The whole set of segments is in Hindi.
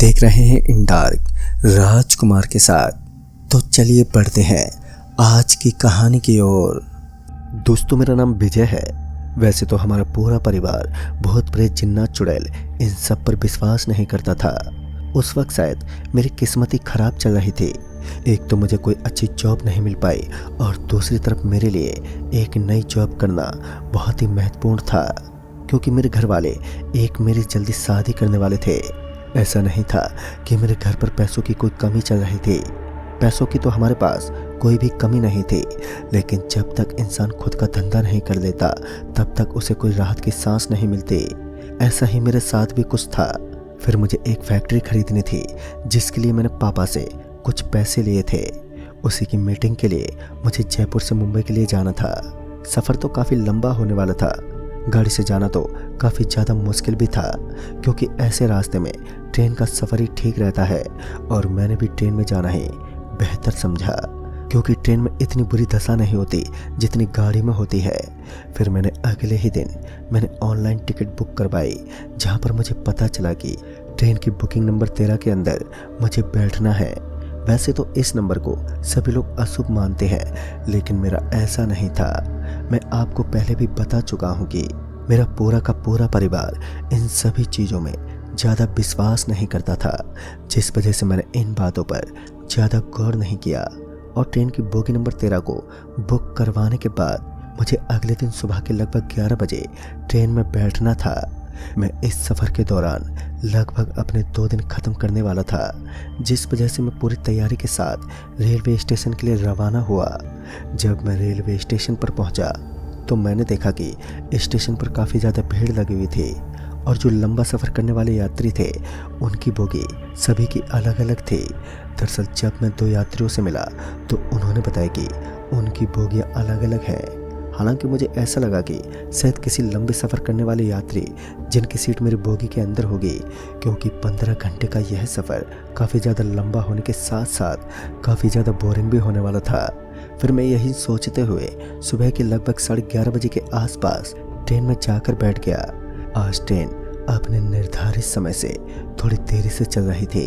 देख रहे हैं इन डार्क राजकुमार के साथ। तो चलिए बढ़ते हैं आज की कहानी की ओर। दोस्तों, मेरा नाम विजय है। वैसे तो हमारा पूरा परिवार भूत प्रेत जिन्नात चुड़ैल इन सब पर विश्वास नहीं करता था। उस वक्त शायद मेरी किस्मत ही खराब चल रही थी। एक तो मुझे कोई अच्छी जॉब नहीं मिल पाई और दूसरी तरफ मेरे लिए एक नई जॉब करना बहुत ही महत्वपूर्ण था, क्योंकि मेरे घर वाले एक मेरी जल्दी शादी करने वाले थे। ऐसा नहीं था कि मेरे घर पर पैसों की कोई कमी चल रही थी। पैसों की तो हमारे पास कोई भी कमी नहीं थी, लेकिन जब तक इंसान खुद का धंधा नहीं कर लेता तब तक उसे कोई राहत की सांस नहीं मिलती। ऐसा ही मेरे साथ भी कुछ था। फिर मुझे एक फैक्ट्री खरीदनी थी, जिसके लिए मैंने पापा से कुछ पैसे लिए थे। उसी की मीटिंग के लिए मुझे जयपुर से मुंबई के लिए जाना था। सफ़र तो काफ़ी लंबा होने वाला था। गाड़ी से जाना तो काफ़ी ज़्यादा मुश्किल भी था, क्योंकि ऐसे रास्ते में ट्रेन का सफ़र ही ठीक रहता है। और मैंने भी ट्रेन में जाना ही बेहतर समझा, क्योंकि ट्रेन में इतनी बुरी दशा नहीं होती जितनी गाड़ी में होती है। फिर मैंने अगले ही दिन ऑनलाइन टिकट बुक करवाई, जहाँ पर मुझे पता चला कि ट्रेन की बुकिंग नंबर 13 के अंदर मुझे बैठना है। वैसे तो इस नंबर को सभी लोग अशुभ मानते हैं, लेकिन मेरा ऐसा नहीं था। मैं आपको पहले भी बता चुका हूँ कि मेरा पूरा का पूरा परिवार इन सभी चीज़ों में ज़्यादा विश्वास नहीं करता था, जिस वजह से मैंने इन बातों पर ज़्यादा गौर नहीं किया। और ट्रेन की बोगी नंबर 13 को बुक करवाने के बाद मुझे अगले दिन सुबह के लगभग 11 बजे ट्रेन में बैठना था। मैं इस सफ़र के दौरान लगभग अपने 2 दिन ख़त्म करने वाला था, जिस वजह से मैं पूरी तैयारी के साथ रेलवे स्टेशन के लिए रवाना हुआ। जब मैं रेलवे स्टेशन पर पहुंचा तो मैंने देखा कि स्टेशन पर काफ़ी ज़्यादा भीड़ लगी हुई थी, और जो लंबा सफ़र करने वाले यात्री थे उनकी बोगी सभी की अलग अलग थी। दरअसल जब मैं 2 यात्रियों से मिला तो उन्होंने बताया कि उनकी बोगियाँ अलग अलग हैं। हालांकि मुझे ऐसा लगा कि शायद किसी लंबे सफ़र करने वाले यात्री जिनकी सीट मेरी बोगी के अंदर होगी, क्योंकि 15 घंटे का यह सफ़र काफ़ी ज़्यादा लंबा होने के साथ साथ काफ़ी ज़्यादा बोरिंग भी होने वाला था। फिर मैं यही सोचते हुए सुबह के लगभग 11:30 बजे के आसपास ट्रेन में जाकर बैठ गया। आज ट्रेन अपने निर्धारित समय से थोड़ी देरी से चल रही थी,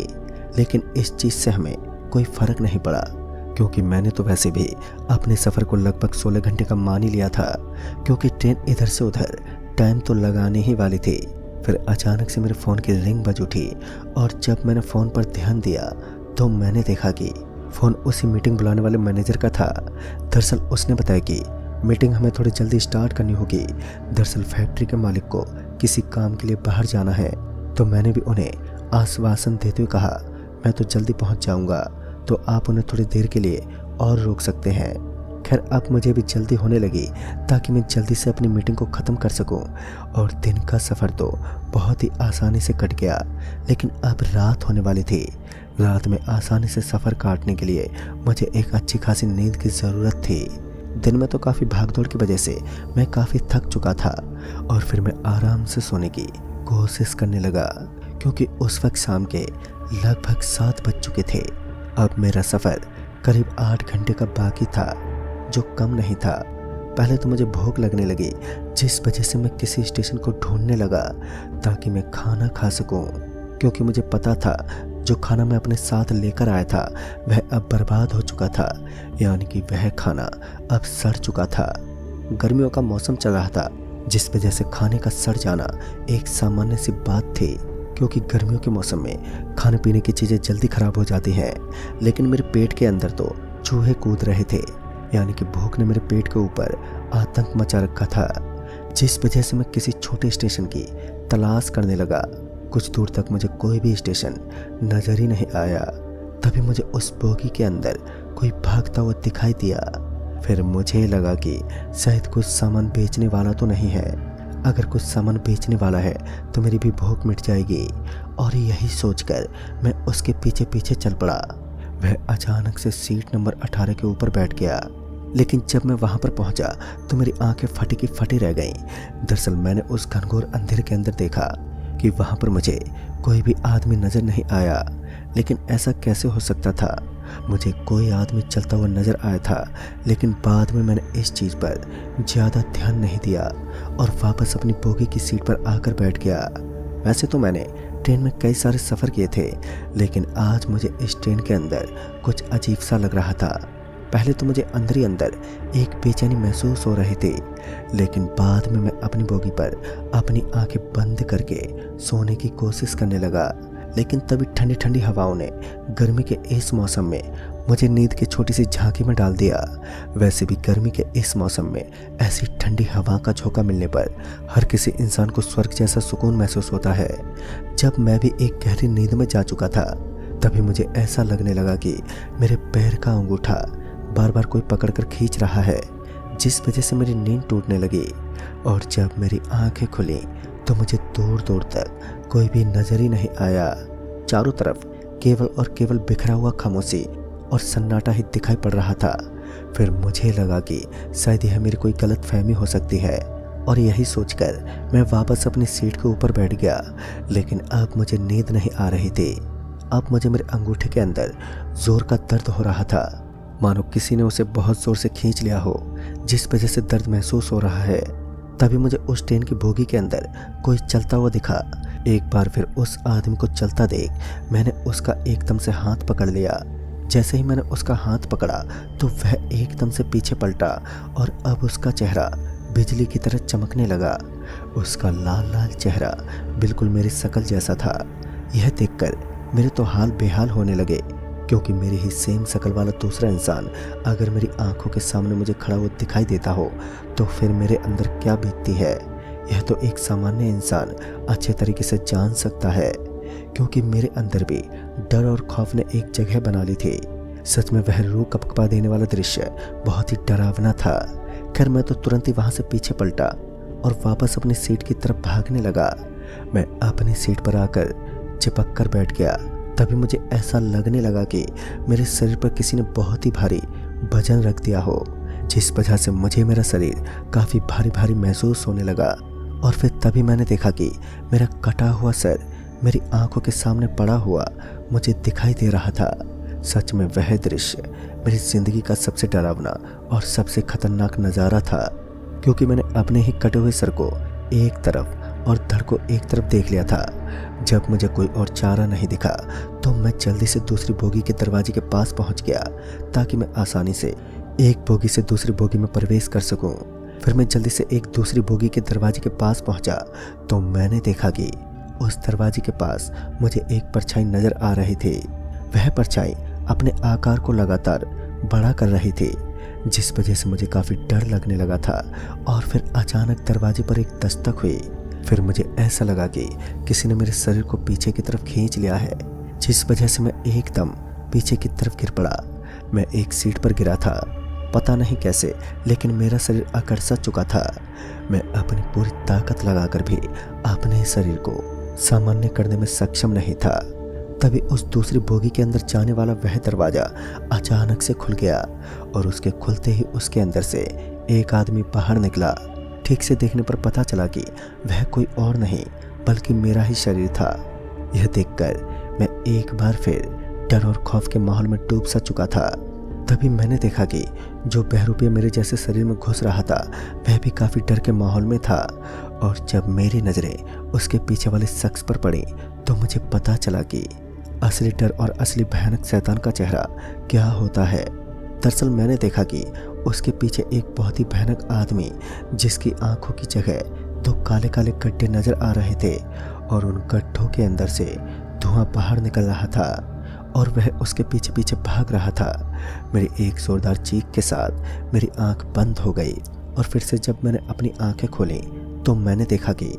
लेकिन इस चीज़ से हमें कोई फ़र्क नहीं पड़ा, क्योंकि मैंने तो वैसे भी अपने सफ़र को लगभग 16 घंटे का मान ही लिया था, क्योंकि ट्रेन इधर से उधर टाइम तो लगाने ही वाली थी। फिर अचानक से मेरे फ़ोन की रिंग बज उठी, और जब मैंने फ़ोन पर ध्यान दिया तो मैंने देखा कि फ़ोन उसी मीटिंग बुलाने वाले मैनेजर का था। दरअसल उसने बताया कि मीटिंग हमें थोड़ी जल्दी स्टार्ट करनी होगी। दरअसल फैक्ट्री के मालिक को किसी काम के लिए बाहर जाना है। तो मैंने भी उन्हें आश्वासन देते हुए कहा, मैं तो जल्दी पहुंच जाऊंगा, तो आप उन्हें थोड़ी देर के लिए और रोक सकते हैं। खैर, अब मुझे भी जल्दी होने लगी ताकि मैं जल्दी से अपनी मीटिंग को ख़त्म कर सकूं। और दिन का सफ़र तो बहुत ही आसानी से कट गया, लेकिन अब रात होने वाली थी। रात में आसानी से सफ़र काटने के लिए मुझे एक अच्छी खासी नींद की ज़रूरत थी। दिन में तो काफ़ी भागदौड़ की वजह से मैं काफ़ी थक चुका था, और फिर मैं आराम से सोने की कोशिश करने लगा, क्योंकि उस वक्त शाम के लगभग 7 बज चुके थे। अब मेरा सफ़र करीब 8 घंटे का बाकी था, जो कम नहीं था। पहले तो मुझे भूख लगने लगी, जिस वजह से मैं किसी स्टेशन को ढूंढने लगा ताकि मैं खाना खा सकूं, क्योंकि मुझे पता था जो खाना मैं अपने साथ लेकर आया था वह अब बर्बाद हो चुका था, यानी कि वह खाना अब सड़ चुका था। गर्मियों का मौसम चल रहा था, जिस वजह से खाने का सड़ जाना एक सामान्य सी बात थी, क्योंकि गर्मियों के मौसम में खाने पीने की चीज़ें जल्दी ख़राब हो जाती हैं। लेकिन मेरे पेट के अंदर तो चूहे कूद रहे थे, यानी कि भूख ने मेरे पेट के ऊपर आतंक मचा रखा था, जिस वजह से मैं किसी छोटे स्टेशन की तलाश करने लगा। कुछ दूर तक मुझे कोई भी स्टेशन नज़र ही नहीं आया। तभी मुझे उस बोगी के अंदर कोई भागता हुआ दिखाई दिया। फिर मुझे लगा कि शायद कुछ सामान बेचने वाला तो नहीं है। अगर कुछ सामान बेचने वाला है तो मेरी भी भूख मिट जाएगी। और यही सोचकर मैं उसके पीछे पीछे चल पड़ा। वह अचानक से सीट नंबर 18 के ऊपर बैठ गया, लेकिन जब मैं वहां पर पहुंचा तो मेरी आंखें फटी की फटी रह गईं। दरअसल मैंने उस घनघोर अंधेरे के अंदर देखा कि वहां पर मुझे कोई भी आदमी नज़र नहीं आया। लेकिन ऐसा कैसे हो सकता था? मुझे कोई आदमी चलता हुआ नज़र आया था, लेकिन बाद में मैंने इस चीज़ पर ज़्यादा ध्यान नहीं दिया और वापस अपनी बोगी की सीट पर आकर बैठ गया। वैसे तो मैंने ट्रेन में कई सारे सफ़र किए थे, लेकिन आज मुझे इस ट्रेन के अंदर कुछ अजीब सा लग रहा था। पहले तो मुझे अंदर ही अंदर एक बेचैनी महसूस हो रही थी, लेकिन बाद में मैं अपनी बोगी पर अपनी आंखें बंद करके सोने की कोशिश करने लगा। लेकिन तभी ठंडी ठंडी हवाओं ने गर्मी के इस मौसम में मुझे नींद की छोटी सी झांकी में डाल दिया। वैसे भी गर्मी के इस मौसम में ऐसी ठंडी हवा का झोंका मिलने पर हर किसी इंसान को स्वर्ग जैसा सुकून महसूस होता है। जब मैं भी एक गहरी नींद में जा चुका था, तभी मुझे ऐसा लगने लगा कि मेरे पैर का अंगूठा बार बार कोई पकड़ कर खींच रहा है, जिस वजह से मेरी नींद टूटने लगी। और जब मेरी आंखें खुली तो मुझे दूर दूर तक कोई भी नजर ही नहीं आया। चारों तरफ केवल और केवल बिखरा हुआ खामोशी और सन्नाटा ही दिखाई पड़ रहा था। फिर मुझे लगा कि शायद यह मेरी कोई गलत फहमी हो सकती है, और यही सोचकर मैं वापस अपनी सीट के ऊपर बैठ गया। लेकिन अब मुझे नींद नहीं आ रही थी। अब मुझे मेरे अंगूठे के अंदर जोर का दर्द हो रहा था, मानो किसी ने उसे बहुत जोर से खींच लिया हो, जिस वजह से दर्द महसूस हो रहा है। तभी मुझे उस ट्रेन की बोगी के अंदर कोई चलता हुआ दिखा। एक बार फिर उस आदमी को चलता देख मैंने उसका एकदम से हाथ पकड़ लिया। जैसे ही मैंने उसका हाथ पकड़ा तो वह एकदम से पीछे पलटा और अब उसका चेहरा बिजली की तरह चमकने लगा। उसका लाल लाल चेहरा बिल्कुल मेरी शक्ल जैसा था। यह देखकर मेरे तो हाल बेहाल होने लगे, क्योंकि मेरी ही सेम शक्ल वाला दूसरा इंसान अगर मेरी आंखों के सामने मुझे खड़ा हुआ दिखाई देता हो तो फिर मेरे अंदर क्या बीतती है, यह तो एक सामान्य इंसान अच्छे तरीके से जान सकता है। क्योंकि मेरे अंदर भी डर और खौफ ने एक जगह बना ली थी। सच में वह रूह कपकपा देने वाला दृश्य बहुत ही डरावना था। खैर मैं तो तुरंत ही वहां से पीछे पलटा और वापस अपनी सीट की तरफ भागने लगा। मैं अपनी सीट पर आकर चिपक कर बैठ गया। तभी मुझे ऐसा लगने लगा कि मेरे शरीर पर किसी ने बहुत ही भारी वजन रख दिया हो, जिस वजह से मुझे मेरा शरीर काफ़ी भारी भारी महसूस होने लगा। और फिर तभी मैंने देखा कि मेरा कटा हुआ सर मेरी आंखों के सामने पड़ा हुआ मुझे दिखाई दे रहा था। सच में वह दृश्य मेरी ज़िंदगी का सबसे डरावना और सबसे खतरनाक नज़ारा था, क्योंकि मैंने अपने ही कटे हुए सर को एक तरफ और धड़ को एक तरफ देख लिया था। जब मुझे कोई और चारा नहीं दिखा तो मैं जल्दी से दूसरी बोगी के दरवाजे के पास पहुंच गया, ताकि मैं आसानी से एक बोगी से दूसरी बोगी में प्रवेश कर सकूं। फिर मैं जल्दी से एक दूसरी बोगी के दरवाजे के पास पहुंचा तो मैंने देखा कि उस दरवाजे के पास मुझे एक परछाई नजर आ रही थी। वह परछाई अपने आकार को लगातार बड़ा कर रही थी, जिस वजह से मुझे काफ़ी डर लगने लगा था। और फिर अचानक दरवाजे पर एक दस्तक हुई। फिर मुझे ऐसा लगा कि किसी ने मेरे शरीर को पीछे की तरफ खींच लिया है, जिस वजह से मैं एकदम पीछे की तरफ गिर पड़ा। मैं एक सीट पर गिरा था, पता नहीं कैसे, लेकिन मेरा शरीर अकड़ सा चुका था। मैं अपनी पूरी ताकत लगाकर भी अपने शरीर को सामान्य करने में सक्षम नहीं था। तभी उस दूसरी बोगी के अंदर जाने वाला वह दरवाज़ा अचानक से खुल गया और उसके खुलते ही उसके अंदर से एक आदमी बाहर निकला। ठीक से देखने पर पता चला कि वह कोई और नहीं बल्कि मेरा ही शरीर था। यह देखकर मैं एक बार फिर डर और खौफ के माहौल में डूब सा चुका था। तभी मैंने देखा कि जो बहरूपिया मेरे जैसे शरीर में घुस रहा था वह भी काफ़ी डर के माहौल में था। और जब मेरी नज़रें उसके पीछे वाले शख्स पर पड़ी तो मुझे पता चला कि असली डर और असली भयानक शैतान का चेहरा क्या होता है। दरअसल मैंने देखा कि उसके पीछे एक बहुत ही भयानक आदमी, जिसकी आंखों की जगह दो काले काले गड्ढे नजर आ रहे थे और उन गड्ढों के अंदर से धुआं बाहर निकल रहा था और वह उसके पीछे पीछे भाग रहा था। मेरी एक जोरदार चीख के साथ मेरी आंख बंद हो गई और फिर से जब मैंने अपनी आंखें खोली तो मैंने देखा कि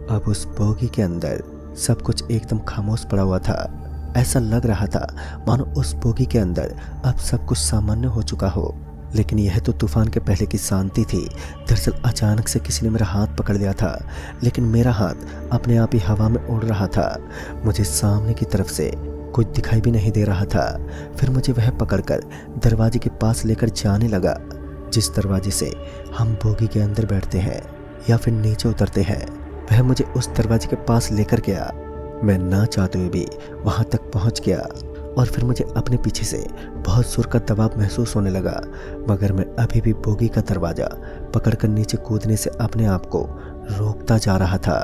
अब उस बोगी के अंदर सब कुछ एकदम खामोश पड़ा हुआ था। ऐसा लग रहा था मानो उस बोगी के अंदर अब सब कुछ सामान्य हो चुका हो। लेकिन यह तो तूफान के पहले की शांति थी। दरअसल अचानक से किसी ने मेरा हाथ पकड़ लिया था, लेकिन मेरा हाथ अपने आप ही हवा में उड़ रहा था। मुझे सामने की तरफ से कुछ दिखाई भी नहीं दे रहा था। फिर मुझे वह पकड़कर दरवाजे के पास लेकर जाने लगा, जिस दरवाजे से हम बोगी के अंदर बैठते हैं या फिर नीचे उतरते हैं। वह मुझे उस दरवाजे के पास लेकर गया। मैं ना चाहते हुए भी वहां तक पहुंच गया और फिर मुझे अपने पीछे से बहुत जोर का दबाव महसूस होने लगा, मगर मैं अभी भी बोगी का दरवाज़ा पकड़कर नीचे कूदने से अपने आप को रोकता जा रहा था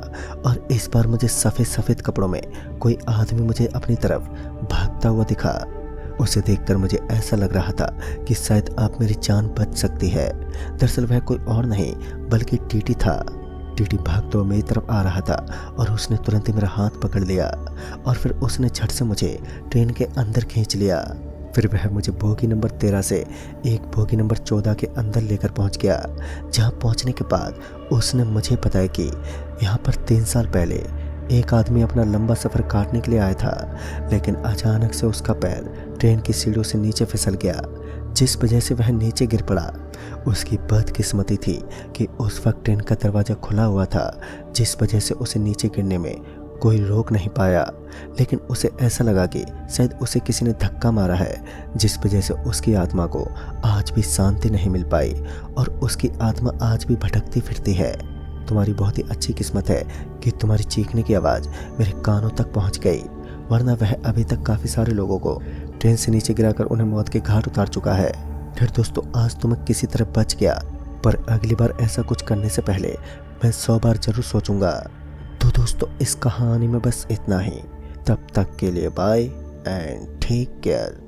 और इस बार मुझे सफ़ेद सफ़ेद कपड़ों में कोई आदमी मुझे अपनी तरफ भागता हुआ दिखा। उसे देखकर मुझे ऐसा लग रहा था कि शायद अब मेरी जान बच सकती है। दरअसल वह कोई और नहीं बल्कि टीटी था। टीटी भागते हुए मेरी तरफ आ रहा था और उसने तुरंत ही मेरा हाथ पकड़ लिया और फिर उसने झट से मुझे ट्रेन के अंदर खींच लिया। फिर वह मुझे बोगी नंबर 13 से एक बोगी नंबर 14 के अंदर लेकर पहुंच गया, जहां पहुंचने के बाद उसने मुझे बताया कि यहाँ पर 3 साल पहले एक आदमी अपना लंबा सफ़र काटने के लिए आया था, लेकिन अचानक से उसका पैर ट्रेन की सीढ़ियों से नीचे फिसल गया, जिस वजह से वह नीचे गिर पड़ा। उसकी बदकिस्मती थी कि उस वक्त ट्रेन का दरवाज़ा खुला हुआ था, जिस वजह से उसे नीचे गिरने में कोई रोक नहीं पाया। लेकिन उसे ऐसा लगा कि शायद उसे किसी ने धक्का मारा है, जिस वजह से उसकी आत्मा को आज भी शांति नहीं मिल पाई और उसकी आत्मा आज भी भटकती फिरती है। तुम्हारी बहुत ही अच्छी किस्मत है कि तुम्हारी चीखने की आवाज़ मेरे कानों तक पहुंच गई, वरना वह अभी तक काफ़ी सारे लोगों को ट्रेन से नीचे गिराकर उन्हें मौत के घाट उतार चुका है। फिर दोस्तों, आज तो मैं किसी तरह बच गया, पर अगली बार ऐसा कुछ करने से पहले मैं 100 बार जरूर सोचूंगा। तो दोस्तों, इस कहानी में बस इतना ही। तब तक के लिए बाय एंड टेक केयर।